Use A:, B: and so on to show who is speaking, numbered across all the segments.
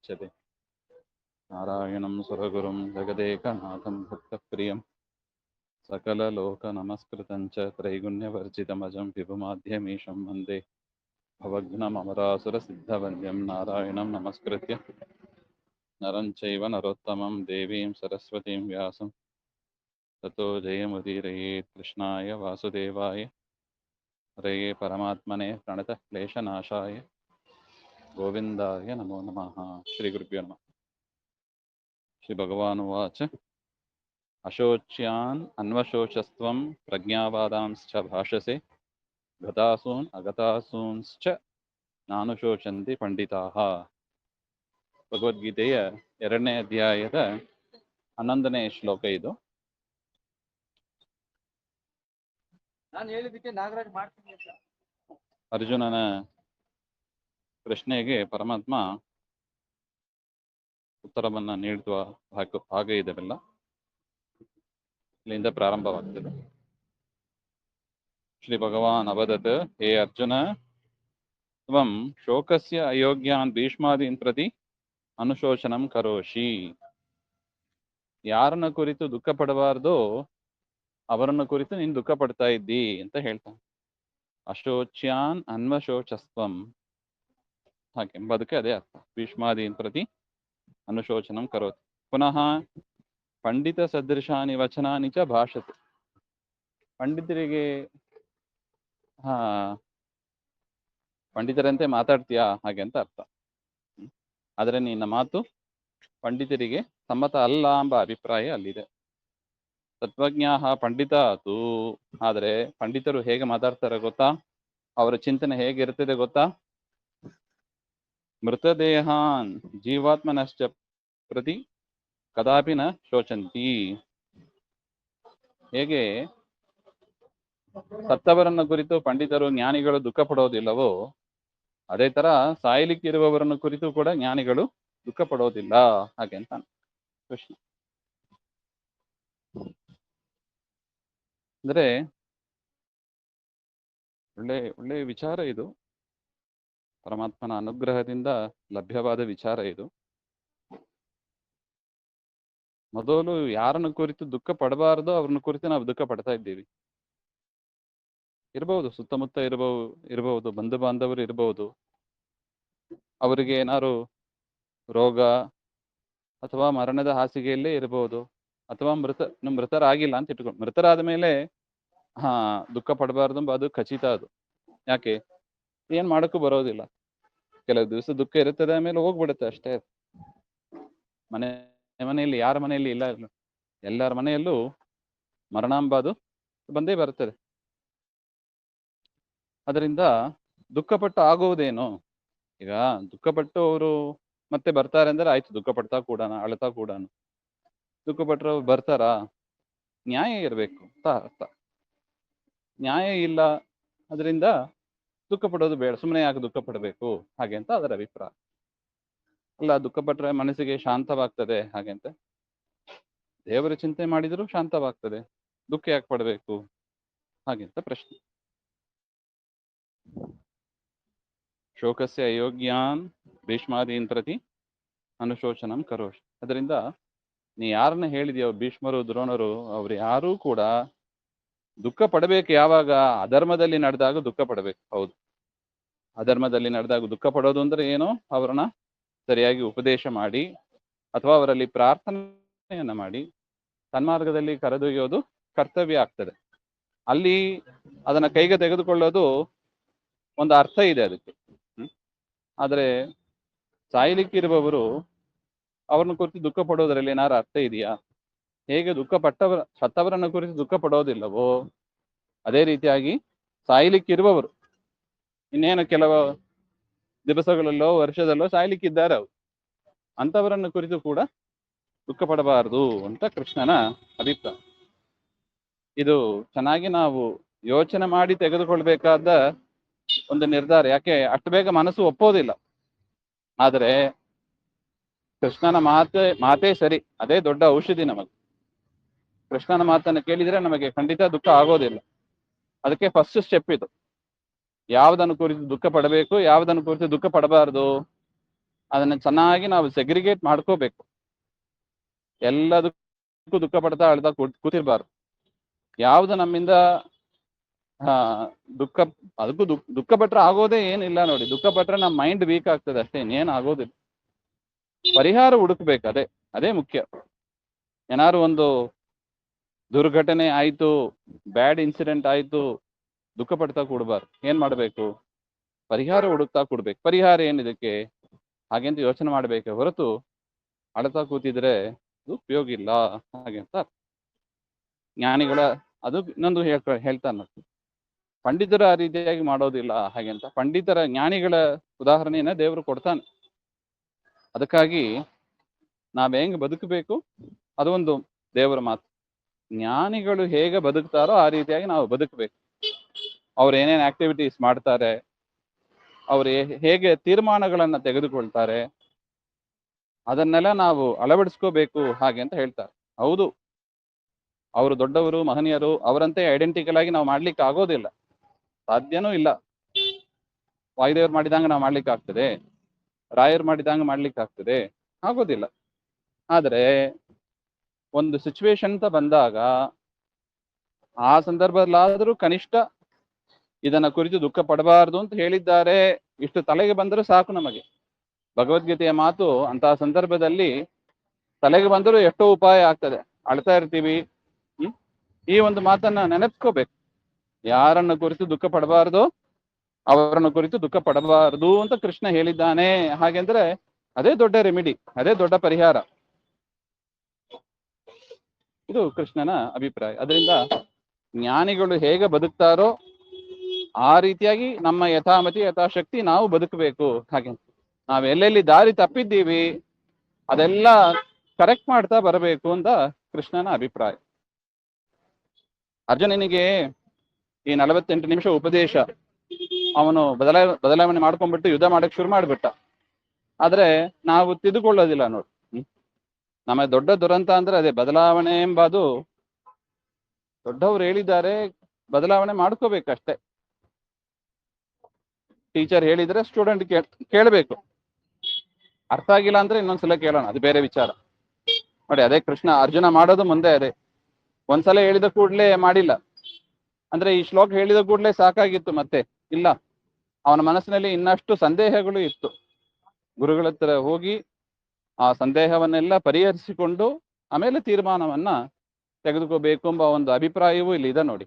A: मुच्यते। नारायणं सुरगुरुं जगदेकनाथं भक्तप्रियं सकललोकनमस्कृतं च त्रैगुण्यवर्जितमजं विभुमाध्यमीशं वन्दे भवघ्नममरासुरसिद्धवन्द्यं नारायणं नमस्कृत्य नरं चैव नरोत्तमं देवीं सरस्वतीं व्यासं ततो जयमुदीरयेत्। कृष्णाय वासुदेवाय हरये परमात्मने प्रणतक्लेशनाशाय गोविन्दाय नमो नमः। श्रीगुरुभ्यो नमः। श्रीभगवानुवाच अशोच्यान् अन्वशोचस्त्वं प्रज्ञावादांश्च भाषसे गतासून् अगतासूंश्च नानुशोचन्ति ಪಂಡಿತಾಃ. ಭಗವದ್ಗೀತೆಯ 2ನೇ ಅಧ್ಯಾಯದ 11ನೇ ಶ್ಲೋಕ ಇದು. ಅರ್ಜುನನ ಪ್ರಶ್ನೆಗೆ ಪರಮಾತ್ಮ ಉತ್ತರವನ್ನ ನೀಡುವ ಭಾಗ ಇದೆಲ್ಲ ಇಲ್ಲಿಂದ ಪ್ರಾರಂಭವಾಗ್ತದೆ. ಶ್ರೀ ಭಗವಾನ್ ಅವದತ್, ಹೇ ಅರ್ಜುನ, ತ್ವಂ ಶೋಕಸ್ಯ ಅಯೋಗ್ಯಾನ್ ಭೀಷ್ಮಾದೀನ್ ಪ್ರತಿ ಅನುಶೋಚನಂ ಕರೋಷಿ. ಯಾರನ್ನ ಕುರಿತು ದುಃಖ ಪಡಬಾರ್ದೋ ಅವರನ್ನ ಕುರಿತು ನೀನು ದುಃಖ ಪಡ್ತಾ ಇದ್ದಿ ಅಂತ ಹೇಳ್ತಾನೆ. ಅಶೋಚ್ಯಾನ್ ಅನ್ವಶೋಚಸ್ತ್ವಂ, ಹಾಗೆಂಬುದಕ್ಕೆ ಅದೇ ಅರ್ಥ. ಭೀಷ್ಮಾದೀನ್ ಪ್ರತಿ ಅನುಶೋಚನಂ ಕರೋತಿ. ಪುನಃ ಪಂಡಿತ ಸದೃಶಾನಿ ವಚನಾನಿ ಚ ಭಾಷತೆ. ಪಂಡಿತರಿಗೆ ಪಂಡಿತರಂತೆ ಮಾತಾಡ್ತೀಯಾ ಹಾಗೆ ಅಂತ ಅರ್ಥ. ಆದರೆ ನಿನ್ನ ಮಾತು ಪಂಡಿತರಿಗೆ ಸಮ್ಮತ ಅಲ್ಲ ಎಂಬ ಅಭಿಪ್ರಾಯ ಅಲ್ಲಿದೆ. ತತ್ವಜ್ಞಾಹ ಪಂಡಿತಾತು, ಆದರೆ ಪಂಡಿತರು ಹೇಗೆ ಮಾತಾಡ್ತಾರೆ ಗೊತ್ತಾ? ಅವರ ಚಿಂತನೆ ಹೇಗಿರ್ತದೆ ಗೊತ್ತಾ? ಮೃತದೇಹಾನ್ ಜೀವಾತ್ಮನಶ್ಚ ಪ್ರತಿ ಕದಾಪಿ ನ ಶೋಚಂತಿ. ಹೇಗೆ ಸತ್ತವರನ್ನ ಕುರಿತು ಪಂಡಿತರು ಜ್ಞಾನಿಗಳು ದುಃಖ ಪಡೋದಿಲ್ಲವೋ, ಅದೇ ತರ ಸಾಯಲಿಕ್ಕಿರುವವರನ್ನು ಕುರಿತು ಕೂಡ ಜ್ಞಾನಿಗಳು ದುಃಖ ಪಡೋದಿಲ್ಲ ಹಾಗೆ ಅಂತ ಕೃಷ್ಣ. ಅಂದ್ರೆ ಒಳ್ಳೆ ವಿಚಾರ ಇದು. ಪರಮಾತ್ಮನ ಅನುಗ್ರಹದಿಂದ ಲಭ್ಯವಾದ ವಿಚಾರ ಇದು. ಮೊದಲು ಯಾರನ್ನ ಕುರಿತು ದುಃಖ ಪಡಬಾರದೋ ಅವ್ರನ್ನ ಕುರಿತು ನಾವು ದುಃಖ ಪಡ್ತಾ ಇದ್ದೀವಿ. ಇರಬಹುದು, ಸುತ್ತಮುತ್ತ ಇರಬಹುದು, ಬಂಧು ಬಾಂಧವರು ಇರಬಹುದು. ಅವರಿಗೆ ಏನಾದ್ರು ರೋಗ ಅಥವಾ ಮರಣದ ಹಾಸಿಗೆಯಲ್ಲೇ ಇರಬಹುದು, ಅಥವಾ ಮೃತರಾಗಿಲ್ಲ ಅಂತ ಇಟ್ಕೊಂಡು. ಮೃತರಾದ ಮೇಲೆ ದುಃಖ ಪಡಬಾರ್ದು ಎಂಬ ಅದು ಖಚಿತ. ಅದು ಯಾಕೆ ಏನ್ ಮಾಡಕ್ಕೂ ಬರೋದಿಲ್ಲ. ಕೆಲವು ದಿವಸ ದುಃಖ ಇರುತ್ತದೆ, ಆಮೇಲೆ ಹೋಗ್ಬಿಡುತ್ತೆ ಅಷ್ಟೇ. ಮನೆಯಲ್ಲಿ ಯಾರ ಮನೆಯಲ್ಲಿ ಇಲ್ಲ, ಎಲ್ಲರ ಮನೆಯಲ್ಲೂ ಮರಣಾಂಬಾದು ಬಂದೇ ಬರುತ್ತದೆ. ಅದರಿಂದ ದುಃಖಪಟ್ಟು ಆಗುವುದೇನು? ಈಗ ದುಃಖಪಟ್ಟು ಅವರು ಮತ್ತೆ ಬರ್ತಾರೆ ಅಂದ್ರೆ ಆಯ್ತು, ದುಃಖ ಪಡ್ತಾ ಕೂಡಾನ, ಅಳ್ತಾ ಕೂಡಾನ. ದುಃಖಪಟ್ಟರು ಬರ್ತಾರ? ನ್ಯಾಯ ಇರಬೇಕು ಅಂತ ಅರ್ಥ. ನ್ಯಾಯ ಇಲ್ಲ, ಅದರಿಂದ ದುಃಖ ಪಡೋದು ಬೇಡ. ಸುಮ್ಮನೆ ಯಾಕೆ ದುಃಖ ಪಡಬೇಕು ಹಾಗೆ ಅಂತ ಅದರ ಅಭಿಪ್ರಾಯ. ಅಲ್ಲ, ದುಃಖ ಪಟ್ಟರೆ ಮನಸ್ಸಿಗೆ ಶಾಂತವಾಗ್ತದೆ ಹಾಗೆ ಅಂತ. ದೇವರ ಚಿಂತೆ ಮಾಡಿದರೂ ಶಾಂತವಾಗ್ತದೆ, ದುಃಖ ಯಾಕೆ ಪಡಬೇಕು ಹಾಗೆಂತ ಪ್ರಶ್ನೆ. ಶೋಕಸ್ಯ ಅಯೋಗ್ಯಾನ್ ಭೀಷ್ಮಾದೀನ್ ಪ್ರತಿ ಅನುಶೋಚನಂ ಕರೋಷ್. ಅದರಿಂದ ನೀ ಯಾರನ್ನ ಹೇಳಿದ್ಯೋ, ಭೀಷ್ಮರು ದ್ರೋಣರು, ಅವ್ರು ಯಾರೂ ಕೂಡ ದುಃಖ ಪಡಬೇಕು ಯಾವಾಗ? ಅಧರ್ಮದಲ್ಲಿ ನಡೆದಾಗ ದುಃಖ ಪಡಬೇಕು. ಹೌದು, ಅಧರ್ಮದಲ್ಲಿ ನಡೆದಾಗ ದುಃಖ ಪಡೋದು ಅಂದ್ರೆ ಏನು? ಅವರನ್ನ ಸರಿಯಾಗಿ ಉಪದೇಶ ಮಾಡಿ ಅಥವಾ ಅವರಲ್ಲಿ ಪ್ರಾರ್ಥನೆಯನ್ನ ಮಾಡಿ ಸನ್ಮಾರ್ಗದಲ್ಲಿ ಕರೆದೊಯ್ಯೋದು ಕರ್ತವ್ಯ ಆಗ್ತದೆ. ಅಲ್ಲಿ ಅದನ್ನ ಕೈಗೆ ತೆಗೆದುಕೊಳ್ಳೋದು ಒಂದು ಅರ್ಥ ಇದೆ ಅದಕ್ಕೆ. ಆದ್ರೆ ಸಾಯ್ಲಿಕ್ಕಿರುವವರು ಅವ್ರನ್ನ ಕುರಿತು ದುಃಖ ಪಡೋದ್ರಲ್ಲಿ ಏನಾರು ಅರ್ಥ ಇದೆಯಾ? ಹೇಗೆ ಸತ್ತವರನ್ನ ಕುರಿತು ದುಃಖ ಪಡೋದಿಲ್ಲವೋ, ಅದೇ ರೀತಿಯಾಗಿ ಸಾಯ್ಲಿಕ್ಕಿರುವವರು ಇನ್ನೇನು ಕೆಲವು ದಿವಸಗಳಲ್ಲೋ ವರ್ಷದಲ್ಲೋ ಸಾಯ್ಲಿಕ್ಕಿದ್ದಾರೆ, ಅವರು ಅಂಥವರನ್ನ ಕುರಿತು ಕೂಡ ದುಃಖ ಪಡಬಾರದು ಅಂತ ಕೃಷ್ಣನ ಅಭಿಪ್ರಾಯ. ಇದು ಚೆನ್ನಾಗಿ ನಾವು ಯೋಚನೆ ಮಾಡಿ ತೆಗೆದುಕೊಳ್ಬೇಕಾದ ಒಂದು ನಿರ್ಧಾರ. ಯಾಕೆ ಅಷ್ಟು ಬೇಗ ಮನಸ್ಸು ಒಪ್ಪೋದಿಲ್ಲ. ಆದರೆ ಕೃಷ್ಣನ ಮಾತೇ ಸರಿ, ಅದೇ ದೊಡ್ಡ ಔಷಧಿ ನಮಗೆ. ಕೃಷ್ಣನ ಮಾತನ್ನು ಕೇಳಿದ್ರೆ ನಮಗೆ ಖಂಡಿತ ದುಃಖ ಆಗೋದಿಲ್ಲ. ಅದಕ್ಕೆ ಫಸ್ಟ್ ಸ್ಟೆಪ್ ಇದು. ಯಾವುದನ್ನು ಕುರಿತು ದುಃಖ ಪಡಬೇಕು, ಯಾವುದನ್ನು ಕುರಿತು ದುಃಖ ಪಡಬಾರದು ಅದನ್ನ ಚೆನ್ನಾಗಿ ನಾವು ಸೆಗ್ರಿಗೇಟ್ ಮಾಡ್ಕೋಬೇಕು. ಎಲ್ಲದಕ್ಕೂ ದುಃಖ ಪಡ್ತಾ ಅಳ್ತಾ ಕೂತಿರ್ಬಾರ್ದು. ಯಾವ್ದು ನಮ್ಮಿಂದ ದುಃಖ, ಅದಕ್ಕೂ ದುಃಖ ಪಟ್ರೆ ಆಗೋದೇ ಏನಿಲ್ಲ ನೋಡಿ. ದುಃಖ ಪಟ್ರೆ ನಮ್ಮ ಮೈಂಡ್ ವೀಕ್ ಆಗ್ತದೆ ಅಷ್ಟೇ, ಇನ್ನೇನು ಆಗೋದಿಲ್ಲ. ಪರಿಹಾರ ಹುಡುಕ್ಬೇಕು, ಅದೇ ಮುಖ್ಯ. ಏನಾದ್ರು ಒಂದು ದುರ್ಘಟನೆ ಆಯ್ತು, ಬ್ಯಾಡ್ ಇನ್ಸಿಡೆಂಟ್ ಆಯ್ತು, ದುಃಖ ಪಡ್ತಾ ಕೂಡಬಾರ್ದು. ಏನ್ ಮಾಡ್ಬೇಕು? ಪರಿಹಾರ ಹುಡುಕ್ತಾ ಕೂಡ್ಬೇಕು. ಪರಿಹಾರ ಏನಿದಕ್ಕೆ ಹಾಗೆಂತ ಯೋಚನೆ ಮಾಡ್ಬೇಕೆ ಹೊರತು ಅಳ್ತಾ ಕೂತಿದ್ರೆ ಅದು ಉಪಯೋಗ ಇಲ್ಲ ಹಾಗೆ ಅಂತ. ಜ್ಞಾನಿಗಳ ಅದು ಇನ್ನೊಂದು ಹೇಳ್ತಾನೆ, ಪಂಡಿತರ ಆ ರೀತಿಯಾಗಿ ಮಾಡೋದಿಲ್ಲ ಹಾಗೆ ಅಂತ. ಪಂಡಿತರ, ಜ್ಞಾನಿಗಳ ಉದಾಹರಣೆಯನ್ನ ದೇವರು ಕೊಡ್ತಾನೆ. ಅದಕ್ಕಾಗಿ ನಾವ್ ಹೆಂಗ್ ಬದುಕಬೇಕು ಅದೊಂದು ದೇವರ ಮಾತು. ಜ್ಞಾನಿಗಳು ಹೇಗೆ ಬದುಕ್ತಾರೋ ಆ ರೀತಿಯಾಗಿ ನಾವು ಬದುಕಬೇಕು. ಅವ್ರು ಏನೇನ್ ಆಕ್ಟಿವಿಟೀಸ್ ಮಾಡ್ತಾರೆ, ಅವ್ರು ಹೇಗೆ ತೀರ್ಮಾನಗಳನ್ನ ತೆಗೆದುಕೊಳ್ತಾರೆ, ಅದನ್ನೆಲ್ಲ ನಾವು ಅಳವಡಿಸ್ಕೋಬೇಕು ಹಾಗೆ ಅಂತ ಹೇಳ್ತಾರೆ. ಹೌದು, ಅವರು ದೊಡ್ಡವರು, ಮಹನೀಯರು, ಅವರಂತೆ ಐಡೆಂಟಿಕಲ್ ಆಗಿ ನಾವು ಮಾಡ್ಲಿಕ್ಕೆ ಆಗೋದಿಲ್ಲ, ಸಾಧ್ಯನೂ ಇಲ್ಲ. ವಾಯುದೇವ್ರು ಮಾಡಿದಂಗ ನಾವು ಮಾಡ್ಲಿಕ್ಕೆ ಆಗ್ತದೆ? ರಾಯರು ಮಾಡಿದಂಗ ಮಾಡ್ಲಿಕ್ಕೆ ಆಗ್ತದೆ? ಆಗೋದಿಲ್ಲ. ಆದ್ರೆ ಒಂದು ಸಿಚುವೇಶನ್ ಅಂತ ಬಂದಾಗ ಆ ಸಂದರ್ಭದಲ್ಲಾದ್ರೂ ಕನಿಷ್ಠ ಇದನ್ನ ಕುರಿತು ದುಃಖ ಪಡಬಾರದು ಅಂತ ಹೇಳಿದ್ದಾರೆ, ಇಷ್ಟು ತಲೆಗೆ ಬಂದರೂ ಸಾಕು ನಮಗೆ. ಭಗವದ್ಗೀತೆಯ ಮಾತು ಅಂತಹ ಸಂದರ್ಭದಲ್ಲಿ ತಲೆಗೆ ಬಂದರೂ ಎಷ್ಟೋ ಉಪಾಯ ಆಗ್ತದೆ. ಅಳ್ತಾ ಇರ್ತೀವಿ, ಈ ಒಂದು ಮಾತನ್ನ ನೆನಪಿಸ್ಕೋಬೇಕು. ಯಾರನ್ನ ಕುರಿತು ದುಃಖ ಪಡಬಾರದು, ಅವರನ್ನ ಕುರಿತು ದುಃಖ ಪಡಬಾರದು ಅಂತ ಕೃಷ್ಣ ಹೇಳಿದ್ದಾನೆ. ಹಾಗೆಂದ್ರೆ ಅದೇ ದೊಡ್ಡ ರೆಮಿಡಿ, ಅದೇ ದೊಡ್ಡ ಪರಿಹಾರ. ಇದು ಕೃಷ್ಣನ ಅಭಿಪ್ರಾಯ. ಅದರಿಂದ ಜ್ಞಾನಿಗಳು ಹೇಗೆ ಬದುಕ್ತಾರೋ ಆ ರೀತಿಯಾಗಿ ನಮ್ಮ ಯಥಾಮತಿ ಯಥಾಶಕ್ತಿ ನಾವು ಬದುಕಬೇಕು. ಹಾಗೆ ನಾವ್ ಎಲ್ಲೆಲ್ಲಿ ದಾರಿ ತಪ್ಪಿದ್ದೀವಿ ಅದೆಲ್ಲ ಕರೆಕ್ಟ್ ಮಾಡ್ತಾ ಬರಬೇಕು ಅಂತ ಕೃಷ್ಣನ ಅಭಿಪ್ರಾಯ. ಅರ್ಜುನನಿಗೆ ಈ 48 ನಿಮಿಷ ಉಪದೇಶ ಅವನು ಬದಲಾವಣೆ ಮಾಡ್ಕೊಂಡ್ಬಿಟ್ಟು ಯುದ್ಧ ಮಾಡಕ್ ಶುರು ಮಾಡ್ಬಿಟ್ಟ. ಆದ್ರೆ ನಾವು ತಿದ್ದುಕೊಳ್ಳೋದಿಲ್ಲ ನೋಡಿ. ನಮ್ಮ ದೊಡ್ಡ ದುರಂತ ಅಂದ್ರೆ ಅದೇ ಬದಲಾವಣೆ ಎಂಬುದು. ದೊಡ್ಡವರು ಹೇಳಿದ್ದಾರೆ, ಬದಲಾವಣೆ ಮಾಡ್ಕೋಬೇಕಷ್ಟೆ. ಟೀಚರ್ ಹೇಳಿದ್ರೆ ಸ್ಟೂಡೆಂಟ್ ಕೇಳಬೇಕು, ಅರ್ಥ ಆಗಿಲ್ಲ ಅಂದ್ರೆ ಇನ್ನೊಂದ್ಸಲ ಕೇಳೋಣ, ಅದು ಬೇರೆ ವಿಚಾರ. ನೋಡಿ, ಅದೇ ಕೃಷ್ಣ ಅರ್ಜುನ ಮಾಡೋದು ಮುಂದೆ ಅದೇ. ಒಂದ್ಸಲ ಹೇಳಿದ ಕೂಡ್ಲೆ ಮಾಡಿಲ್ಲ ಅಂದ್ರೆ ಈ ಶ್ಲೋಕ ಹೇಳಿದ ಕೂಡ್ಲೆ ಸಾಕಾಗಿತ್ತು, ಮತ್ತೆ ಇಲ್ಲ, ಅವನ ಮನಸ್ಸಿನಲ್ಲಿ ಇನ್ನಷ್ಟು ಸಂದೇಹಗಳು ಇತ್ತು. ಗುರುಗಳ ಹತ್ರ ಹೋಗಿ ಆ ಸಂದೇಹವನ್ನೆಲ್ಲ ಪರಿಹರಿಸಿಕೊಂಡು ಆಮೇಲೆ ತೀರ್ಮಾನವನ್ನ ತೆಗೆದುಕೋಬೇಕು ಎಂಬ ಒಂದು ಅಭಿಪ್ರಾಯವೂ ಇಲ್ಲಿ ಇದೆ ನೋಡಿ.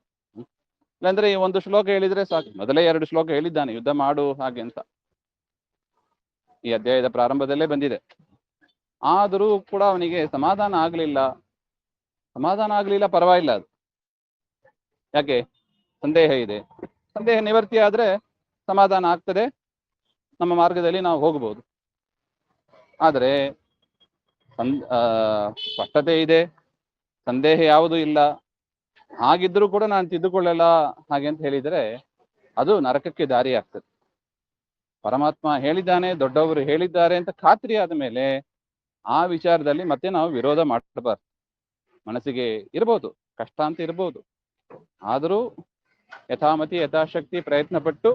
A: ಇಲ್ಲಾಂದ್ರೆ ಈ ಒಂದು ಶ್ಲೋಕ ಹೇಳಿದ್ರೆ ಸಾಕು, ಮೊದಲೇ 2 ಶ್ಲೋಕ ಹೇಳಿದ್ದಾನೆ ಯುದ್ಧ ಮಾಡು ಹಾಗೆ ಅಂತ, ಈ ಅಧ್ಯಾಯದ ಪ್ರಾರಂಭದಲ್ಲೇ ಬಂದಿದೆ. ಆದರೂ ಕೂಡ ಅವನಿಗೆ ಸಮಾಧಾನ ಆಗ್ಲಿಲ್ಲ. ಪರವಾಗಿಲ್ಲ, ಅದು ಯಾಕೆ? ಸಂದೇಹ ಇದೆ. ಸಂದೇಹ ನಿವರ್ತಿ ಆದ್ರೆ ಸಮಾಧಾನ ಆಗ್ತದೆ, ನಮ್ಮ ಮಾರ್ಗದಲ್ಲಿ ನಾವು ಹೋಗಬಹುದು. ಆದ್ರೆ ಸ್ಪಷ್ಟತೆ ಇದೆ, ಸಂದೇಹ ಯಾವುದೂ ಇಲ್ಲ, ಹಾಗಿದ್ರೂ ಕೂಡ ನಾನು ತಿದ್ದುಕೊಳ್ಳಲ್ಲ ಹಾಗೆ ಅಂತ ಹೇಳಿದ್ರೆ ಅದು ನರಕಕ್ಕೆ ದಾರಿ ಆಗ್ತದೆ. ಪರಮಾತ್ಮ ಹೇಳಿದ್ದಾನೆ, ದೊಡ್ಡವರು ಹೇಳಿದ್ದಾರೆ ಅಂತ ಖಾತ್ರಿ ಆದ ಮೇಲೆ ಆ ವಿಚಾರದಲ್ಲಿ ಮತ್ತೆ ನಾವು ವಿರೋಧ ಮಾಡಬಾರ್ದು. ಮನಸ್ಸಿಗೆ ಇರ್ಬೋದು, ಕಷ್ಟ ಅಂತ ಇರ್ಬೋದು, ಆದರೂ ಯಥಾಮತಿ ಯಥಾಶಕ್ತಿ ಪ್ರಯತ್ನ ಪಟ್ಟು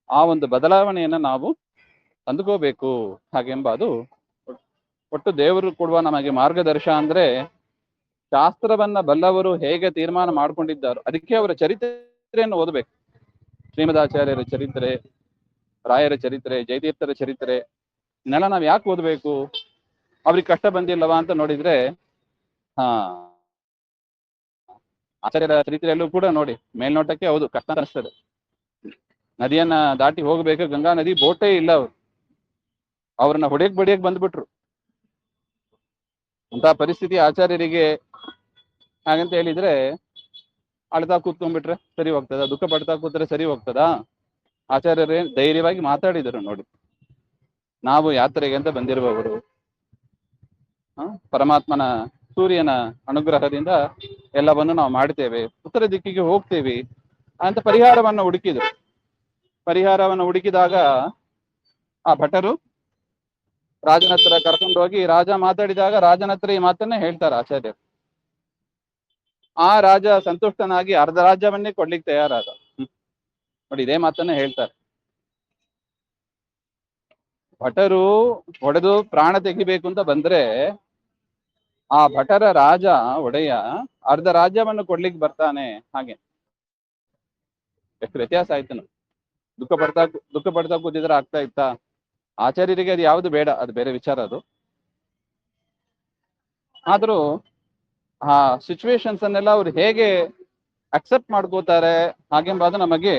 A: ಆ ಒಂದು ಬದಲಾವಣೆಯನ್ನ ನಾವು ತಂದುಕೋಬೇಕು ಹಾಗೆಂಬ ಅದು ಒಟ್ಟು ದೇವರು ಕೊಡುವ ನಮಗೆ ಮಾರ್ಗದರ್ಶ. ಅಂದ್ರೆ ಶಾಸ್ತ್ರವನ್ನ ಬಲ್ಲವರು ಹೇಗೆ ತೀರ್ಮಾನ ಮಾಡ್ಕೊಂಡಿದ್ದಾರೋ ಅದಕ್ಕೆ ಅವರ ಚರಿತ್ರೆಯನ್ನು ಓದಬೇಕು. ಶ್ರೀಮದಾಚಾರ್ಯರ ಚರಿತ್ರೆ, ರಾಯರ ಚರಿತ್ರೆ, ಜಯತೀರ್ಥರ ಚರಿತ್ರೆ, ಇನ್ನೆಲ್ಲ ನಾವ್ ಯಾಕೆ ಓದಬೇಕು? ಅವ್ರಿಗೆ ಕಷ್ಟ ಬಂದಿಲ್ಲವಾ ಅಂತ ನೋಡಿದ್ರೆ ಆಚಾರ್ಯರ ಚರಿತ್ರೆಯಲ್ಲೂ ಕೂಡ ನೋಡಿ, ಮೇಲ್ನೋಟಕ್ಕೆ ಹೌದು ಕಷ್ಟ ಅನಿಸ್ತದೆ. ನದಿಯನ್ನ ದಾಟಿ ಹೋಗ್ಬೇಕು, ಗಂಗಾ ನದಿ, ಬೋಟೇ ಇಲ್ಲ, ಅವ್ರನ್ನ ಬಡಿಯಕ್ ಬಂದ್ಬಿಟ್ರು. ಅಂತ ಪರಿಸ್ಥಿತಿ ಆಚಾರ್ಯರಿಗೆ. ಹಾಗಂತ ಹೇಳಿದ್ರೆ ಅಳ್ತಾ ಕೂತ್ಕೊಂಡ್ಬಿಟ್ರೆ ಸರಿ ಹೋಗ್ತದ? ದುಃಖ ಪಡ್ತಾ ಕೂತ್ರೆ ಸರಿ ಹೋಗ್ತದಾ? ಆಚಾರ್ಯರೇ ಧೈರ್ಯವಾಗಿ ಮಾತಾಡಿದರು ನೋಡಿ. ನಾವು ಯಾತ್ರೆಗೆ ಅಂತ ಬಂದಿರುವವರು, ಪರಮಾತ್ಮನ ಸೂರ್ಯನ ಅನುಗ್ರಹದಿಂದ ಎಲ್ಲವನ್ನು ನಾವು ಮಾಡ್ತೇವೆ, ಉತ್ತರ ದಿಕ್ಕಿಗೆ ಹೋಗ್ತೇವೆ ಅಂತ ಪರಿಹಾರವನ್ನು ಹುಡುಕಿದಾಗ ಆ ಭಟರು ರಾಜನ ಹತ್ರ ಕರ್ಕೊಂಡು ಹೋಗಿ ರಾಜ ಮಾತಾಡಿದಾಗ ರಾಜನ ಹತ್ರ ಈ ಮಾತನ್ನೇ ಹೇಳ್ತಾರೆ ಆಚಾರ್ಯರು. ಆ ರಾಜ ಸಂತುಷ್ಟನಾಗಿ ಅರ್ಧ ರಾಜ್ಯವನ್ನೇ ಕೊಡ್ಲಿಕ್ಕೆ ತಯಾರಾದ. ನೋಡಿ, ಇದೇ ಮಾತನ್ನೇ ಹೇಳ್ತಾರೆ. ಭಟರು ಹೊಡೆದು ಪ್ರಾಣ ತೆಗಿಬೇಕು ಅಂತ ಬಂದ್ರೆ ಆ ಭಟರ ರಾಜ ಒಡೆಯ ಅರ್ಧ ರಾಜ್ಯವನ್ನು ಕೊಡ್ಲಿಕ್ಕೆ ಬರ್ತಾನೆ. ಹಾಗೆ ಎಷ್ಟು ವ್ಯತ್ಯಾಸ ಆಯ್ತು. ದುಃಖ ಪಡ್ತಾ ಕೂತಿದ್ರೆ ಆಗ್ತಾ ಇತ್ತಾ? ಆಚಾರ್ಯರಿಗೆ ಅದು ಯಾವುದು ಬೇಡ, ಅದು ಬೇರೆ ವಿಚಾರ. ಅದು ಆದ್ರೂ ಆ ಸಿಚುವೇಶನ್ಸ್ ಅನ್ನೆಲ್ಲ ಅವ್ರು ಹೇಗೆ ಅಕ್ಸೆಪ್ಟ್ ಮಾಡ್ಕೋತಾರೆ ಹಾಗೆಂಬುದು ನಮಗೆ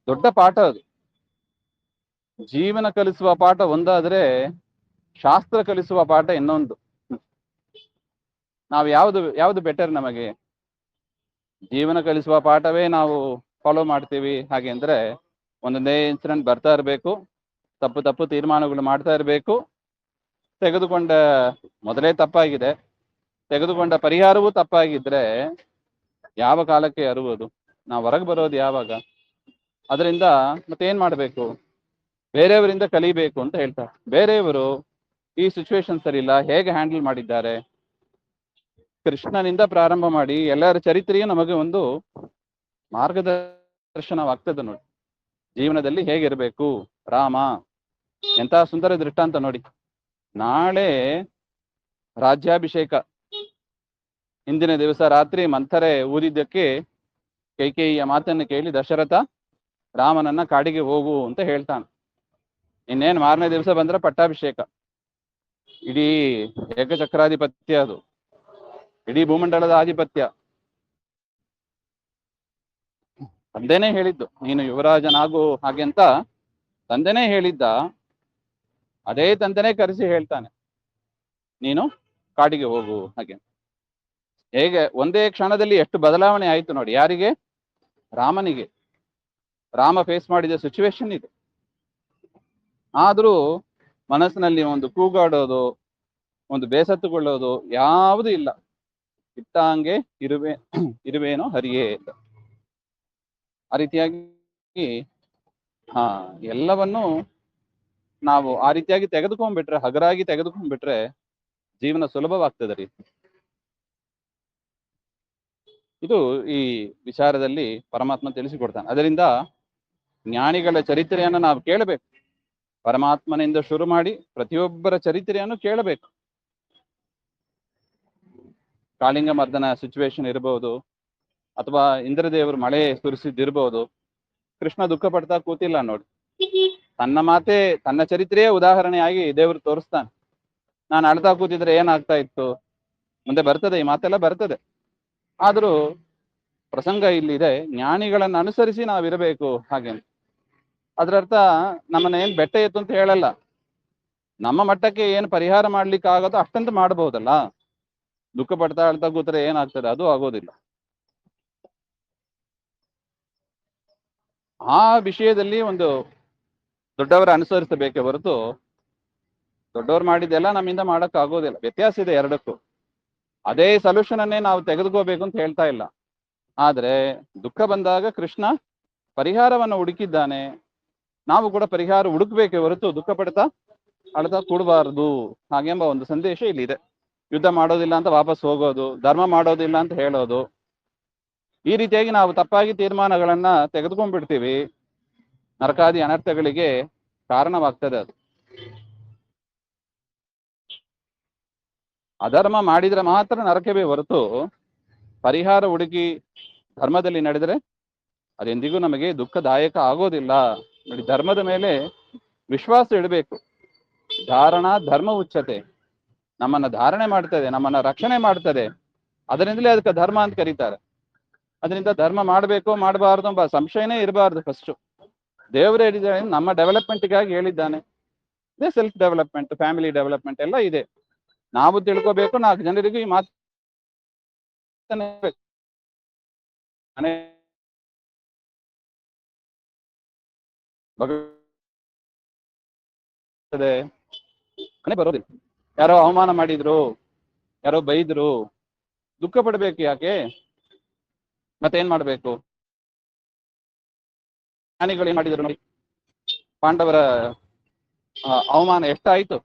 A: ದೊಡ್ಡ ಪಾಠ. ಅದು ಜೀವನ ಕಲಿಸುವ ಪಾಠ ಒಂದಾದ್ರೆ ಶಾಸ್ತ್ರ ಕಲಿಸುವ ಪಾಠ ಇನ್ನೊಂದು. ನಾವು ಯಾವುದು ಬೆಟರ್? ನಮಗೆ ಜೀವನ ಕಲಿಸುವ ಪಾಠವೇ ನಾವು ಫಾಲೋ ಮಾಡ್ತೀವಿ ಹಾಗೆ ಅಂದ್ರೆ ಒಂದೊಂದೇ ಇನ್ಸಿಡೆಂಟ್ ಬರ್ತಾ ಇರಬೇಕು, ತಪ್ಪು ತೀರ್ಮಾನಗಳು ಮಾಡ್ತಾ ಇರಬೇಕು. ತೆಗೆದುಕೊಂಡ ಮೊದಲೇ ತಪ್ಪಾಗಿದೆ, ತೆಗೆದುಕೊಂಡ ಪರಿಹಾರವೂ ತಪ್ಪಾಗಿದ್ರೆ ಯಾವ ಕಾಲಕ್ಕೆ ಅರುವುದು? ನಾವು ಹೊರಗೆ ಬರೋದು ಯಾವಾಗ? ಅದರಿಂದ ಮತ್ತೇನ್ ಮಾಡ್ಬೇಕು? ಬೇರೆಯವರಿಂದ ಕಲಿಬೇಕು ಅಂತ ಹೇಳ್ತಾರೆ. ಬೇರೆಯವರು ಈ ಸಿಚುವೇಶನ್ ಸರಿ ಇಲ್ಲ, ಹೇಗೆ ಹ್ಯಾಂಡಲ್ ಮಾಡಿದ್ದಾರೆ? ಕೃಷ್ಣನಿಂದ ಪ್ರಾರಂಭ ಮಾಡಿ ಎಲ್ಲರ ಚರಿತ್ರೆಯೂ ನಮಗೆ ಒಂದು ಮಾರ್ಗದರ್ಶನವಾಗ್ತದೆ ನೋಡಿ. ಜೀವನದಲ್ಲಿ ಹೇಗಿರ್ಬೇಕು ರಾಮ, ಎಂತ ಸುಂದರ ದೃಷ್ಟಾಂತ ನೋಡಿ. ನಾಳೆ ರಾಜ್ಯಾಭಿಷೇಕ, ಹಿಂದಿನ ದಿವಸ ರಾತ್ರಿ ಮಂಥರೆ ಊದಿದ್ದಕ್ಕೆ ಕೈಕೇಯಿಯ ಮಾತನ್ನು ಕೇಳಿ ದಶರಥ ರಾಮನನ್ನ ಕಾಡಿಗೆ ಹೋಗು ಅಂತ ಹೇಳ್ತಾನೆ. ಇನ್ನೇನು ಮಾರನೇ ದಿವಸ ಬಂದ್ರೆ ಪಟ್ಟಾಭಿಷೇಕ. ಇಡೀ ಏಕಚಕ್ರಾಧಿಪತ್ಯ, ಅದು ಇಡೀ ಭೂಮಂಡಲದ ಆಧಿಪತ್ಯ. ತಂದೆನೇ ಹೇಳಿದ್ದು ನೀನು ಯುವರಾಜನಾಗು ಹಾಗೆ ಅಂತ, ತಂದೆನೇ ಹೇಳಿದ್ದ. ಅದೇ ತಂದೆನೇ ಕರೆಸಿ ಹೇಳ್ತಾನೆ ನೀನು ಕಾಡಿಗೆ ಹೋಗು ಹಾಗೆ. ಹೇಗೆ ಒಂದೇ ಕ್ಷಣದಲ್ಲಿ ಎಷ್ಟು ಬದಲಾವಣೆ ಆಯ್ತು ನೋಡಿ. ಯಾರಿಗೆ? ರಾಮನಿಗೆ. ರಾಮ ಫೇಸ್ ಮಾಡಿದ ಸಿಚುವೇಶನ್ ಇದು. ಆದ್ರೂ ಮನಸ್ಸಿನಲ್ಲಿ ಒಂದು ಕೂಗಾಡೋದು, ಒಂದು ಬೇಸತ್ತುಕೊಳ್ಳೋದು ಯಾವುದೂ ಇಲ್ಲ. ಇಟ್ಟಂಗೆ ಇರುವೇನೋ ಹರಿಯೇ ಅಂತ. ಆ ರೀತಿಯಾಗಿ ಎಲ್ಲವನ್ನು ನಾವು ಆ ರೀತಿಯಾಗಿ ತೆಗೆದುಕೊಂಡ್ಬಿಟ್ರೆ, ಹಗರಾಗಿ ತೆಗೆದುಕೊಂಡ್ಬಿಟ್ರೆ ಜೀವನ ಸುಲಭವಾಗ್ತದೆ ರೀ. ಇದು ಈ ವಿಚಾರದಲ್ಲಿ ಪರಮಾತ್ಮ ತಿಳಿಸಿಕೊಡ್ತಾನೆ. ಅದರಿಂದ ಜ್ಞಾನಿಗಳ ಚರಿತ್ರೆಯನ್ನು ನಾವು ಕೇಳಬೇಕು. ಪರಮಾತ್ಮನಿಂದ ಶುರು ಮಾಡಿ ಪ್ರತಿಯೊಬ್ಬರ ಚರಿತ್ರೆಯನ್ನು ಕೇಳಬೇಕು. ಕಾಳಿಂಗ ಮರ್ದನ ಸಿಚುವೇಶನ್ ಇರಬಹುದು, ಅಥವಾ ಇಂದ್ರದೇವರು ಮಳೆ ಸುರಿಸಿದ್ದಿರ್ಬೋದು. ಕೃಷ್ಣ ದುಃಖ ಪಡ್ತಾ ಕೂತಿಲ್ಲ ನೋಡಿ. ತನ್ನ ಮಾತೆ, ತನ್ನ ಚರಿತ್ರೆಯೇ ಉದಾಹರಣೆಯಾಗಿ ದೇವರು ತೋರಿಸ್ತಾನೆ. ನಾನು ಅಳ್ತಾ ಕೂತಿದ್ರೆ ಏನಾಗ್ತಾ ಇತ್ತು? ಮುಂದೆ ಬರ್ತದೆ, ಈ ಮಾತೆಲ್ಲ ಬರ್ತದೆ. ಆದ್ರೂ ಪ್ರಸಂಗ ಇಲ್ಲಿದೆ, ಜ್ಞಾನಿಗಳನ್ನು ಅನುಸರಿಸಿ ನಾವಿರಬೇಕು ಹಾಗೆ. ಅದರರ್ಥ ನಮ್ಮನ್ನ ಏನ್ ಬೆಟ್ಟ ಎತ್ತು ಅಂತ ಹೇಳಲ್ಲ. ನಮ್ಮ ಮಟ್ಟಕ್ಕೆ ಏನು ಪರಿಹಾರ ಮಾಡ್ಲಿಕ್ಕೆ ಆಗೋದು ಅಷ್ಟಂತ ಮಾಡಬಹುದಲ್ಲ. ದುಃಖ ಪಡ್ತಾ ಅಳ್ತಾ ಕೂತ್ರೆ ಏನಾಗ್ತದೆ? ಅದು ಆಗೋದಿಲ್ಲ. ಆ ವಿಷಯದಲ್ಲಿ ಒಂದು ದೊಡ್ಡವರ ಅನುಸರಿಸಬೇಕೆ ಹೊರತು ದೊಡ್ಡವರು ಮಾಡಿದ್ದೆಲ್ಲ ನಮ್ಮಿಂದ ಮಾಡಕ್ ಆಗೋದಿಲ್ಲ. ವ್ಯತ್ಯಾಸ ಇದೆ ಎರಡಕ್ಕೂ. ಅದೇ ಸೊಲ್ಯೂಷನ್ ಅನ್ನೇ ನಾವು ತೆಗೆದುಕೋಬೇಕು ಅಂತ ಹೇಳ್ತಾ ಇಲ್ಲ. ಆದ್ರೆ ದುಃಖ ಬಂದಾಗ ಕೃಷ್ಣ ಪರಿಹಾರವನ್ನು ಹುಡುಕಿದ್ದಾನೆ. ನಾವು ಕೂಡ ಪರಿಹಾರ ಹುಡುಕ್ಬೇಕೆ ಹೊರತು ದುಃಖ ಪಡ್ತಾ ಅಳ್ತಾ ಕೂಡಬಾರದು ಹಾಗೆಂಬ ಒಂದು ಸಂದೇಶ ಇಲ್ಲಿದೆ. ಯುದ್ಧ ಮಾಡೋದಿಲ್ಲ ಅಂತ ವಾಪಸ್ ಹೋಗೋದು, ಧರ್ಮ ಮಾಡೋದಿಲ್ಲ ಅಂತ ಹೇಳೋದು, ಈ ರೀತಿಯಾಗಿ ನಾವು ತಪ್ಪಾಗಿ ತೀರ್ಮಾನಗಳನ್ನ ತೆಗೆದುಕೊಂಡ್ಬಿಡ್ತೀವಿ. ನರಕಾದಿ ಅನರ್ಥಗಳಿಗೆ ಕಾರಣವಾಗ್ತದೆ. ಅದು ಅಧರ್ಮ ಮಾಡಿದ್ರೆ ಮಾತ್ರ ನರಕವೇ ಹೊರತು ಪರಿಹಾರ ಹುಡುಕಿ ಧರ್ಮದಲ್ಲಿ ನಡೆದರೆ ಅದೆಂದಿಗೂ ನಮಗೆ ದುಃಖದಾಯಕ ಆಗೋದಿಲ್ಲ ನೋಡಿ. ಧರ್ಮದ ಮೇಲೆ ವಿಶ್ವಾಸ ಇಡಬೇಕು. ಧಾರಣ ಧರ್ಮ ಉಚ್ಚತೆ, ನಮ್ಮನ್ನ ಧಾರಣೆ ಮಾಡ್ತದೆ, ನಮ್ಮನ್ನ ರಕ್ಷಣೆ ಮಾಡ್ತದೆ. ಅದರಿಂದಲೇ ಅದಕ್ಕೆ ಧರ್ಮ ಅಂತ ಕರೀತಾರೆ. ಅದರಿಂದ ಧರ್ಮ ಮಾಡಬೇಕು ಮಾಡಬಾರ್ದು ಎಂಬ ಸಂಶಯನೇ ಇರಬಾರ್ದು. ಫಸ್ಟ್ ದೇವರು ಹೇಳಿದ್ದಾನೆ, ನಮ್ಮ ಡೆವಲಪ್ಮೆಂಟ್ಗಾಗಿ ಹೇಳಿದ್ದಾನೆ. ಇದೇ ಸೆಲ್ಫ್ ಡೆವಲಪ್ಮೆಂಟ್, ಫ್ಯಾಮಿಲಿ ಡೆವಲಪ್ಮೆಂಟ್ ಎಲ್ಲ ಇದೆ. ನಾವು ತಿಳ್ಕೋಬೇಕು, 4 ಜನರಿಗೂ ಈ ಮಾತು ಬರೋದಿಲ್ಲ. ಯಾರೋ ಅವಮಾನ ಮಾಡಿದ್ರು, ಯಾರೋ ಬೈದ್ರು, ದುಃಖ ಪಡ್ಬೇಕು ಯಾಕೆ? ಮತ್ತೇನ್ ಮಾಡ್ಬೇಕು? ಜ್ಞಾನಿಗಳು ಏನ್ ಮಾಡಿದ್ರು ನೋಡಿ. ಪಾಂಡವರ ಅವಮಾನ ಎಷ್ಟಾಯ್ತು.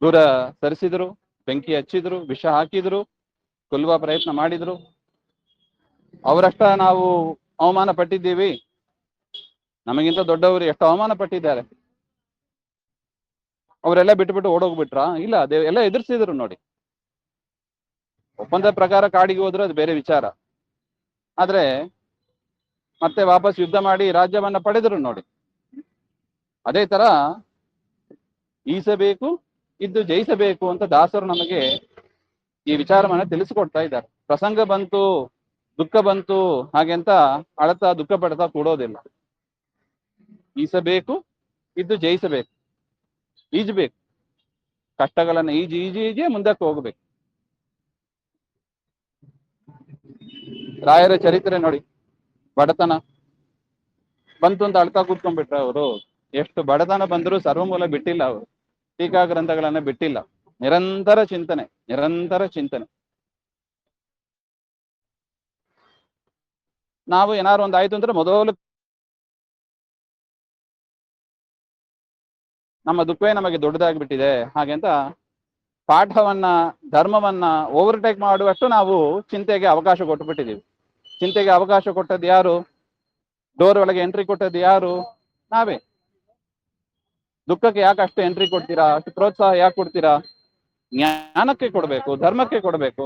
A: ದೂರ ಸರಿಸಿದ್ರು, ಬೆಂಕಿ ಹಚ್ಚಿದ್ರು, ವಿಷ ಹಾಕಿದ್ರು, ಕೊಲ್ಲುವ ಪ್ರಯತ್ನ ಮಾಡಿದ್ರು. ಅವರಷ್ಟ ನಾವು ಅವಮಾನ ಪಟ್ಟಿದ್ದೀವಿ? ನಮಗಿಂತ ದೊಡ್ಡವರು ಎಷ್ಟು ಅವಮಾನ ಪಟ್ಟಿದ್ದಾರೆ. ಅವರೆಲ್ಲ ಬಿಟ್ಟು ಓಡೋಗ್ಬಿಟ್ರಾ? ಇಲ್ಲ, ಎಲ್ಲ ಎದುರಿಸಿದ್ರು ನೋಡಿ. ಒಪ್ಪಂದದ ಪ್ರಕಾರ ಕಾಡಿಗೆ ಹೋದ್ರೆ ಅದು ಬೇರೆ ವಿಚಾರ. ಆದ್ರೆ ಮತ್ತೆ ವಾಪಸ್ ಯುದ್ಧ ಮಾಡಿ ರಾಜ್ಯವನ್ನ ಪಡೆದರು ನೋಡಿ. ಅದೇ ತರ ಈಸಬೇಕು ಇದ್ದು ಜಯಿಸಬೇಕು ಅಂತ ದಾಸರು ನಮಗೆ ಈ ವಿಚಾರವನ್ನ ತಿಳಿಸಿಕೊಡ್ತಾ ಇದ್ದಾರೆ. ಪ್ರಸಂಗ ಬಂತು, ದುಃಖ ಬಂತು ಹಾಗೆ ಅಂತ ಅಳತಾ ದುಃಖ ಪಡ್ತಾ ಕೂಡೋದಿಲ್ಲ. ಈಸಬೇಕು ಇದ್ದು ಜಯಿಸಬೇಕು, ಈಜಬೇಕು, ಕಷ್ಟಗಳನ್ನ ಈಜಿ ಮುಂದಕ್ಕೆ ಹೋಗ್ಬೇಕು. ರಾಯರ ಚರಿತ್ರೆ ನೋಡಿ, ಬಡತನ ಬಂತು ಅಂತ ಅಳ್ತಾ ಕೂತ್ಕೊಂಡ್ಬಿಟ್ರೆ ಅವರು. ಎಷ್ಟು ಬಡತನ ಬಂದರೂ ಸರ್ವಮೂಲ ಬಿಟ್ಟಿಲ್ಲ ಅವರು, ಟೀಕಾ ಗ್ರಂಥಗಳನ್ನ ಬಿಟ್ಟಿಲ್ಲ. ನಿರಂತರ ಚಿಂತನೆ. ನಾವು ಏನಾರು ಒಂದು ಆಯ್ತು ಅಂದ್ರೆ ಮೊದಲು ನಮ್ಮ ದುಃಖವೇ ನಮಗೆ ದೊಡ್ಡದಾಗ್ಬಿಟ್ಟಿದೆ ಹಾಗೆ ಅಂತ ಪಾಠವನ್ನ, ಧರ್ಮವನ್ನ ಓವರ್ಟೇಕ್ ಮಾಡುವಷ್ಟು ನಾವು ಚಿಂತೆಗೆ ಅವಕಾಶ ಕೊಟ್ಟುಬಿಟ್ಟಿದ್ದೀವಿ. ಚಿಂತೆಗೆ ಅವಕಾಶ ಕೊಟ್ಟದ್ದು ಯಾರು? ಡೋರ್ ಒಳಗೆ ಎಂಟ್ರಿ ಕೊಟ್ಟದ್ದು ಯಾರು? ನಾವೇ. ದುಃಖಕ್ಕೆ ಯಾಕೆ ಅಷ್ಟು ಎಂಟ್ರಿ ಕೊಡ್ತೀರಾ? ಅಷ್ಟು ಪ್ರೋತ್ಸಾಹ ಯಾಕೆ ಕೊಡ್ತೀರಾ? ಜ್ಞಾನಕ್ಕೆ ಕೊಡ್ಬೇಕು, ಧರ್ಮಕ್ಕೆ ಕೊಡ್ಬೇಕು.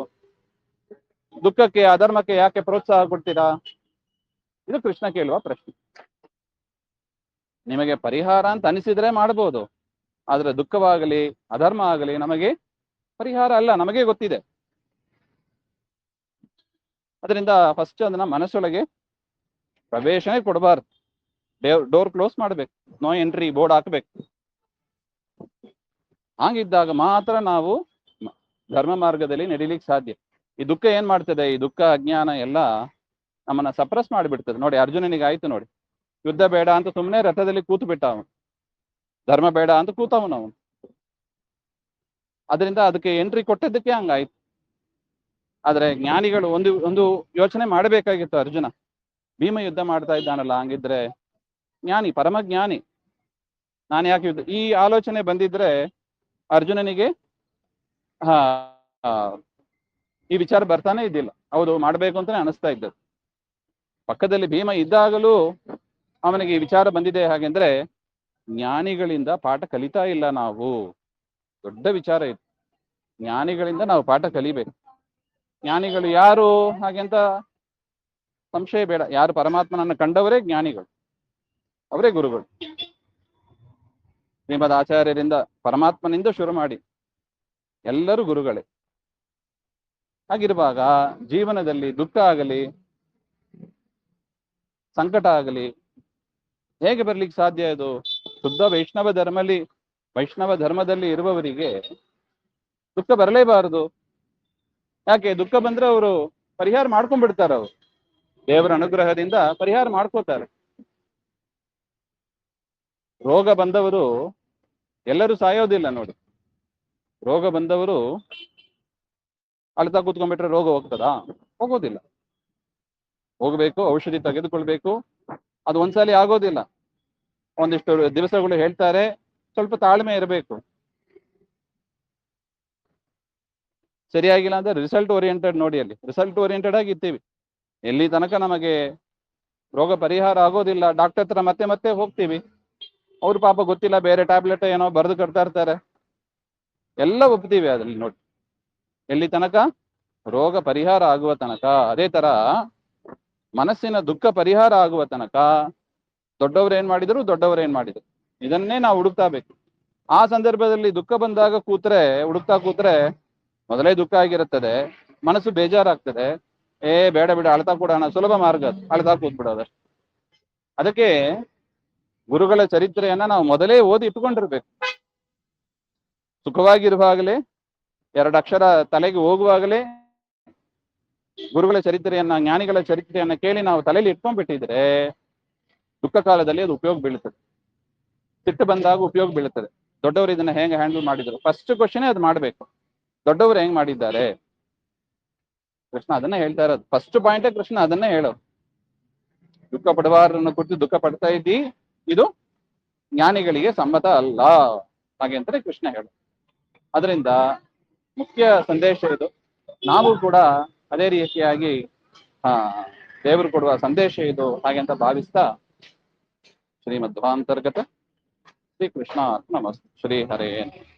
A: ದುಃಖಕ್ಕೆ, ಅಧರ್ಮಕ್ಕೆ ಯಾಕೆ ಪ್ರೋತ್ಸಾಹ ಕೊಡ್ತೀರಾ? ಇದು ಕೃಷ್ಣ ಕೇಳುವ ಪ್ರಶ್ನೆ. ನಿಮಗೆ ಪರಿಹಾರ ಅಂತ ಅನಿಸಿದ್ರೆ ಮಾಡ್ಬೋದು, ಆದ್ರೆ ದುಃಖವಾಗಲಿ ಅಧರ್ಮ ಆಗಲಿ ನಮಗೆ ಪರಿಹಾರ ಅಲ್ಲ, ನಮಗೆ ಗೊತ್ತಿದೆ. ಅದರಿಂದ ಫಸ್ಟ್ ಅದನ್ನ ಮನಸ್ಸೊಳಗೆ ಪ್ರವೇಶನೇ ಕೊಡಬಾರ್ದು. ಡೋರ್ ಕ್ಲೋಸ್ ಮಾಡ್ಬೇಕು, ನೋ ಎಂಟ್ರಿ ಬೋರ್ಡ್ ಹಾಕ್ಬೇಕು. ಹಾಗಿದ್ದಾಗ ಮಾತ್ರ ನಾವು ಧರ್ಮ ಮಾರ್ಗದಲ್ಲಿ ನಡೀಲಿಕ್ಕೆ ಸಾಧ್ಯ. ಈ ದುಃಖ ಏನ್ ಮಾಡ್ತದೆ? ಈ ದುಃಖ, ಅಜ್ಞಾನ ಎಲ್ಲ ನಮ್ಮನ್ನ ಸಪ್ರೆಸ್ ಮಾಡಿಬಿಡ್ತದೆ ನೋಡಿ. ಅರ್ಜುನನಿಗೆ ಆಯ್ತು ನೋಡಿ, ಯುದ್ಧ ಬೇಡ ಅಂತ ಸುಮ್ಮನೆ ರಥದಲ್ಲಿ ಕೂತು ಬಿಟ್ಟ ಅವನು, ಧರ್ಮ ಬೇಡ ಅಂತ ಕೂತವನು ಅವನು. ಅದರಿಂದ ಅದಕ್ಕೆ ಎಂಟ್ರಿ ಕೊಟ್ಟದ್ದಕ್ಕೆ ಹಂಗಾಯ್ತು. ಆದ್ರೆ ಜ್ಞಾನಿಗಳು ಒಂದು ಯೋಚನೆ ಮಾಡಬೇಕಾಗಿತ್ತು. ಅರ್ಜುನ ಭೀಮ ಯುದ್ಧ ಮಾಡ್ತಾ ಇದ್ದಾನಲ್ಲ, ಹಂಗಿದ್ರೆ ಜ್ಞಾನಿ, ಪರಮ ಜ್ಞಾನಿ, ನಾನು ಯಾಕೆ ಯುದ್ಧ? ಈ ಆಲೋಚನೆ ಬಂದಿದ್ರೆ ಅರ್ಜುನನಿಗೆ ಈ ವಿಚಾರ ಬರ್ತಾನೆ ಇದ್ದಿಲ್ಲ. ಹೌದು, ಮಾಡ್ಬೇಕು ಅಂತಾನೆ ಅನಿಸ್ತಾ ಇದ್ದದ್ದು. ಪಕ್ಕದಲ್ಲಿ ಭೀಮ ಇದ್ದಾಗಲೂ ಅವನಿಗೆ ಈ ವಿಚಾರ ಬಂದಿದೆ. ಹಾಗೆಂದ್ರೆ ಜ್ಞಾನಿಗಳಿಂದ ಪಾಠ ಕಲಿತಾ ಇಲ್ಲ ನಾವು. ದೊಡ್ಡ ವಿಚಾರ ಇದು. ಜ್ಞಾನಿಗಳಿಂದ ನಾವು ಪಾಠ ಕಲಿಬೇಕು. ಜ್ಞಾನಿಗಳು ಯಾರು ಹಾಗೆಂತ ಸಂಶಯ ಬೇಡ. ಯಾರು ಪರಮಾತ್ಮನನ್ನು ಕಂಡವರೇ ಜ್ಞಾನಿಗಳು, ಅವರೇ ಗುರುಗಳು. ಶ್ರೀಮದ್ ಆಚಾರ್ಯರಿಂದ, ಪರಮಾತ್ಮನಿಂದ ಶುರು ಮಾಡಿ ಎಲ್ಲರೂ ಗುರುಗಳೇ. ಹಾಗಿರುವಾಗ ಜೀವನದಲ್ಲಿ ದುಃಖ ಆಗಲಿ ಸಂಕಟ ಆಗಲಿ ಹೇಗೆ ಬರ್ಲಿಕ್ಕೆ ಸಾಧ್ಯ? ಇದು ಶುದ್ಧ ವೈಷ್ಣವ ಧರ್ಮದಲ್ಲಿ ಇರುವವರಿಗೆ ದುಃಖ ಬರಲೇಬಾರದು. ಯಾಕೆ? ದುಃಖ ಬಂದ್ರೆ ಅವರು ಪರಿಹಾರ ಮಾಡ್ಕೊಂಡ್ಬಿಡ್ತಾರೆ. ಅವರು ದೇವರ ಅನುಗ್ರಹದಿಂದ ಪರಿಹಾರ ಮಾಡ್ಕೋತಾರೆ. ರೋಗ ಬಂದವರು ಎಲ್ಲರೂ ಸಾಯೋದಿಲ್ಲ ನೋಡಿ. ರೋಗ ಬಂದವರು ಅಳ್ತಾ ಕೂತ್ಕೊಂಡ್ಬಿಟ್ರೆ ರೋಗ ಹೋಗ್ತದಾ? ಹೋಗೋದಿಲ್ಲ. ಹೋಗ್ಬೇಕು, ಔಷಧಿ ತೆಗೆದುಕೊಳ್ಬೇಕು. ಅದು ಒಂದ್ಸಲಿ ಆಗೋದಿಲ್ಲ, ಒಂದಿಷ್ಟು ದಿವಸಗಳು ಹೇಳ್ತಾರೆ. ಸ್ವಲ್ಪ ತಾಳ್ಮೆ ಇರಬೇಕು. ಸರಿಯಾಗಿಲ್ಲ ಅಂದ್ರೆ ರಿಸಲ್ಟ್ ಓರಿಯೆಂಟೆಡ್ ನೋಡಿ. ಅಲ್ಲಿ ರಿಸಲ್ಟ್ ಓರಿಯೆಂಟೆಡ್ ಆಗಿ ಇರ್ತೀವಿ. ಎಲ್ಲಿ ತನಕ ನಮಗೆ ರೋಗ ಪರಿಹಾರ ಆಗೋದಿಲ್ಲ, ಡಾಕ್ಟರ್ ಹತ್ರ ಮತ್ತೆ ಹೋಗ್ತೀವಿ. ಅವ್ರು ಪಾಪ ಗೊತ್ತಿಲ್ಲ, ಬೇರೆ ಟ್ಯಾಬ್ಲೆಟ್ ಏನೋ ಬರೆದು ಕೊಡ್ತಾ ಇರ್ತಾರೆ, ಎಲ್ಲ ಒಪ್ತೀವಿ ಅದ್ರಲ್ಲಿ ನೋಡಿ. ಎಲ್ಲಿ ತನಕ? ರೋಗ ಪರಿಹಾರ ಆಗುವ ತನಕ. ಅದೇ ತರ ಮನಸ್ಸಿನ ದುಃಖ ಪರಿಹಾರ ಆಗುವ ತನಕ ದೊಡ್ಡವ್ರು ಏನ್ ಮಾಡಿದ್ರು ಇದನ್ನೇ ನಾವು ಹುಡುಕ್ತಾ ಬೇಕು. ಆ ಸಂದರ್ಭದಲ್ಲಿ ದುಃಖ ಬಂದಾಗ ಹುಡುಕ್ತಾ ಕೂತ್ರೆ ಮೊದಲೇ ದುಃಖ ಆಗಿರುತ್ತದೆ, ಮನಸ್ಸು ಬೇಜಾರಾಗ್ತದೆ. ಬೇಡ ಬಿಡ, ಅಳ್ತಾ ಕೊಡೋಣ, ಸುಲಭ ಮಾರ್ಗ ಅದು, ಅಳ್ತಾ ಕೂತ್ಬಿಡೋದಷ್ಟೇ. ಅದಕ್ಕೆ ಗುರುಗಳ ಚರಿತ್ರೆಯನ್ನ ನಾವು ಮೊದಲೇ ಓದಿ ಇಟ್ಕೊಂಡಿರ್ಬೇಕು. ಸುಖವಾಗಿರುವಾಗಲೇ, 2 ಅಕ್ಷರ ತಲೆಗೆ ಹೋಗುವಾಗಲೇ ಗುರುಗಳ ಚರಿತ್ರೆಯನ್ನ, ಜ್ಞಾನಿಗಳ ಚರಿತ್ರೆಯನ್ನ ಕೇಳಿ ನಾವು ತಲೆಯಲ್ಲಿ ಇಟ್ಕೊಂಡ್ಬಿಟ್ಟಿದ್ರೆ ದುಃಖ ಕಾಲದಲ್ಲಿ ಅದು ಉಪಯೋಗ ಬೀಳುತ್ತದೆ. ಸಿಟ್ಟು ಬಂದಾಗ ಉಪಯೋಗ ಬೀಳುತ್ತದೆ. ದೊಡ್ಡವರು ಇದನ್ನ ಹೆಂಗೆ ಹ್ಯಾಂಡಲ್ ಮಾಡಿದ್ರು, ಫಸ್ಟ್ ಕ್ವಶನೇ ಅದು ಮಾಡ್ಬೇಕು. ದೊಡ್ಡವರು ಹೆಂಗ್ ಮಾಡಿದ್ದಾರೆ? ಕೃಷ್ಣ ಅದನ್ನೇ ಹೇಳ್ತಾ ಇರೋದು. ಫಸ್ಟ್ ಪಾಯಿಂಟೇ ಕೃಷ್ಣ ಅದನ್ನೇ ಹೇಳೋದು. ದುಃಖ ಪಡುವವರನ್ನು ಕುರಿತು ದುಃಖ ಪಡ್ತಾ ಇದ್ದಿ, ಇದು ಜ್ಞಾನಿಗಳಿಗೆ ಸಮ್ಮತ ಅಲ್ಲ ಹಾಗೆ ಅಂತಾನೆ ಕೃಷ್ಣ ಹೇಳು. ಅದರಿಂದ ಮುಖ್ಯ ಸಂದೇಶ ಇದು. ನಾವು ಕೂಡ ಅದೇ ರೀತಿಯಾಗಿ ದೇವರು ಕೊಡುವ ಸಂದೇಶ ಇದು ಹಾಗೆ ಅಂತ ಭಾವಿಸ್ತಾ ಶ್ರೀಮಧ್ವಾಂತರ್ಗತ ಶ್ರೀ ಕೃಷ್ಣ ನಮಸ್ತೆ ಶ್ರೀ ಹರೇ ನಮಃ.